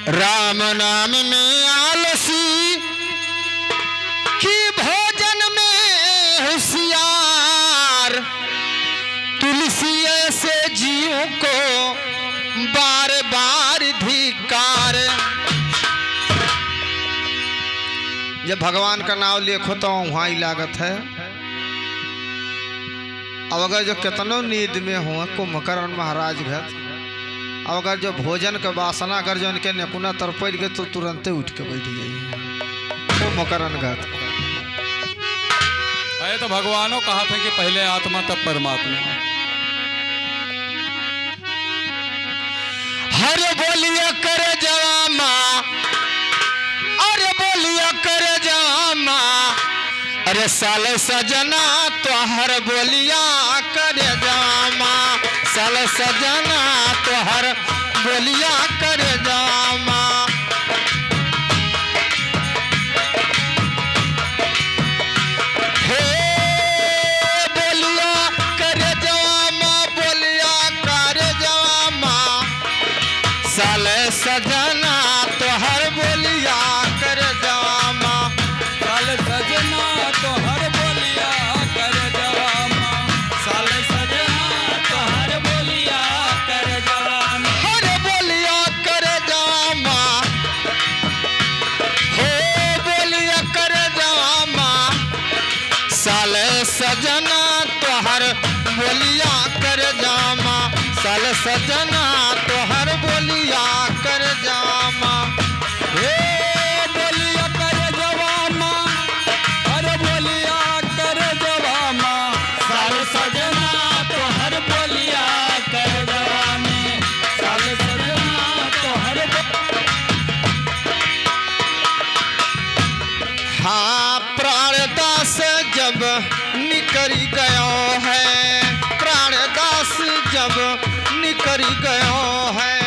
राम नाम में आलसी कि भोजन में होशियार, तुलसी ऐसे जीवों को बार बार धिक्कार। जब भगवान का नाम लिखो तो वहाँ ही लागत है। अब अगर जो कितनों नींद में हुआ कुंभकर्ण महाराज घर, अब अगर जो भोजन के वासना अगर जो इनके निपुणा तरपड़ गए तो तुरंत उठ के बैठ जाइए कुंभकर्ण घर। अरे तो भगवानों कहा था कि पहले आत्मा तब परमात्मा। हरे बोलिया कर जवामा, अरे बोलिया कर जवामा, अरे साल सजना तो हर बोलिया कर जवामा, साल सजना तो हर बोलिया कर जवामा। हे बोलिया कर जवामा, बोलिया कर जवामा, साल सजना तो हर बोलिया कर जवामा, साल सजना तो हर बोलिया कर जवामा, साल सजना तो हर बोलिया कर जवामा, हर बोलिया कर जवामा, हो बोलिया कर जवामा, साल सजना तो हर बोलिया कर जवामा, साल सजना तो हर बोलिया कर जवामा। हे बोलिया कर जवामा, हर बोलिया कर जवामा, साल सजना तो हर बोलिया कर जवामे, साल सजना तो हर हाँ प्राणदास जब निकरी गयो है, प्राणदास जब निकरी गयो है,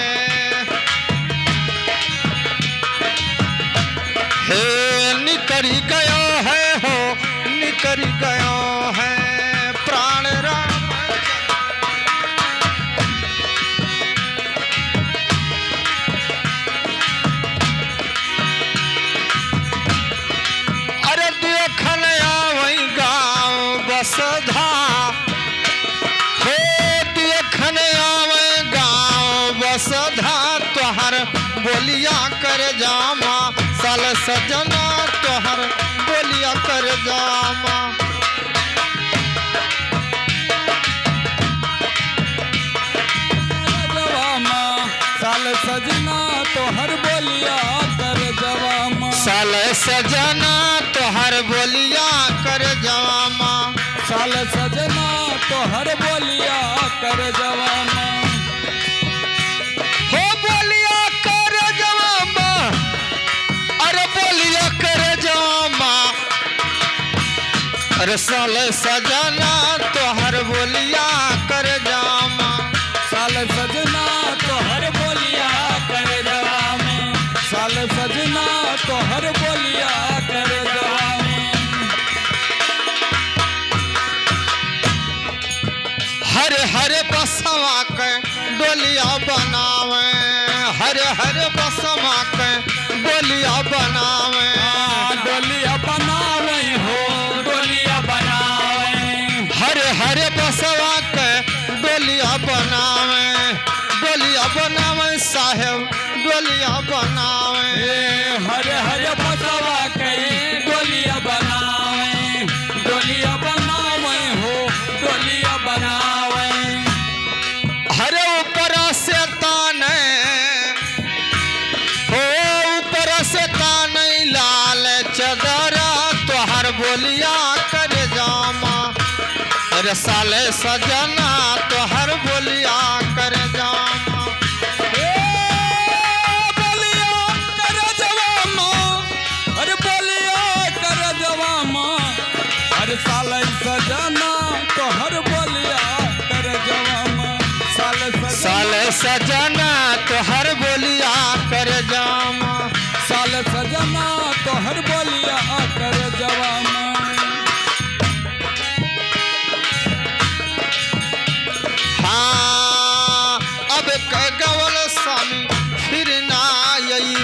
हे निकरी गयो है, हो निकरी गयो है प्राण राम। अरे देखन आवई गाँव बसधा, हे देखन आवई गाँव बसधा, तोहर बोलिया कर जामा, साल सजना तोहर बोलिया कर जामा। जवामा, साल सजना तो हर बोलिया कर जवामा, साल सजना तोहर बोलिया कर जवामा, साल सजना तो हर बोलिया कर जवामा, हो बोलिया कर जवामा, अरे बोलिया कर जवामा, अरे साल सजना तोहर बोलिया कर जामा, साल सजना तो हर बोलिया कर जवामे, साल सजना तो हर बोलिया कर जवामे, हरे हरे बसवा के डोलिया बनावे, हरे हरे बसवा के डोलिया बनावे, डोलिया बनावे हो डोलिया बनावे, हरे हरे बसवा के डोलिया बनावे, डोलिया बनावे साहेब डोलिया बनावे, हरे हरे बसवा के डोलिया बनावे, डोलिया बनावे हो डोलिया बनावे, हरे ऊपर से ताने, हो ऊपर से ताने लाल चदरा तोहर बोलिया कर जामा, अरे साले सजना तोहर बोलिया कर जामा। बोलिया कर जवामा, अरे बोलिया कर जवामा, अरे साल सजना तो हर बोलिया कर जवामा, साल सजना तोहर बोलिया कर जामा, साल सजना तो हर बोलिया कर जवामा, हाँ अब गवल स्वामी फिर ना आई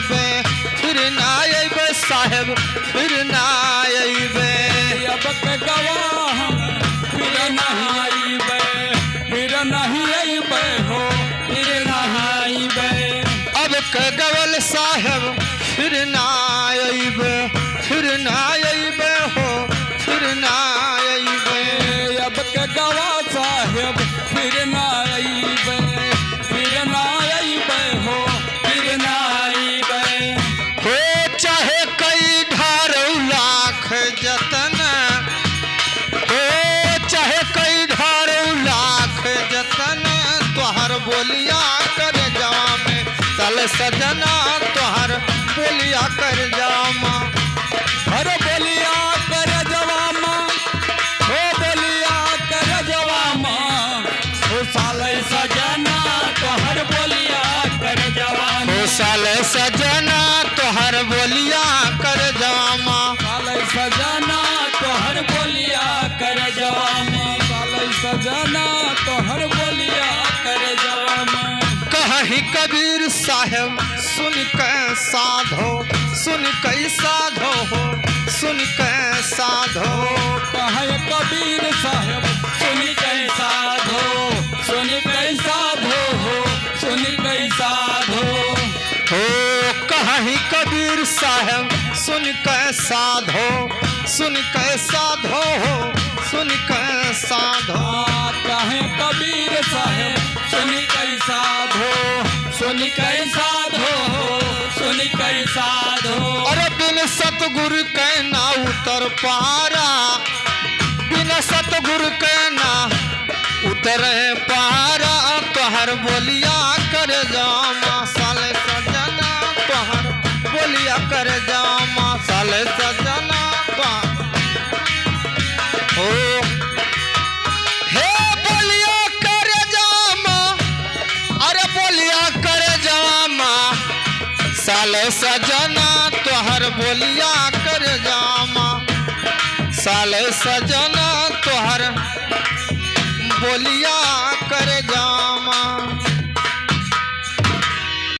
साहेब फिर ना अइबे, फिर ना अइबे हो, फिर ना अइबे। हो चाहे कई ढारौ लाख जतन, हो चाहे कई ढारौ लाख जतन, तोहर बोलिया कर जवा में साल सजना, तोहर बोलिया कर जामा। हर बोलिया कर जवामा, हो बोलिया कर जवामा, हो साले सजना तोहर बोलिया कर जवामा। हो साल सजना तोहर बोलिया कर जामा। साले सजना तोहर बोलिया कर जवामा, साले सजना तोहर बोलिया कर जवामा। कहीं कबीर साहेब सुन के साधो, सुन के साधो हो, सुन के साधो। कहे कबीर साहेब सुन के साधो, सुन के साधो हो, सुन के साधो। हो कहीं कबीर साहेब सुन के साधो, सुन के साधो हो, सुन के साधो। कहे कबीर साहेब सुन के साधो, सुन के साधो, सुन के साधो। अरे बिन सतगुरु के ना उतर पारा, बिन सतगुरु के ना उतर पारा, तोहर बोलिया कर जामा साले सजना, तोहर बोलिया कर जामा साले सजना। हो हे बोलिया कर जामा, अरे बोलिया कर जामा साले सजना, तोहर बोलिया कर जामा साले सजना, तोहर बोलिया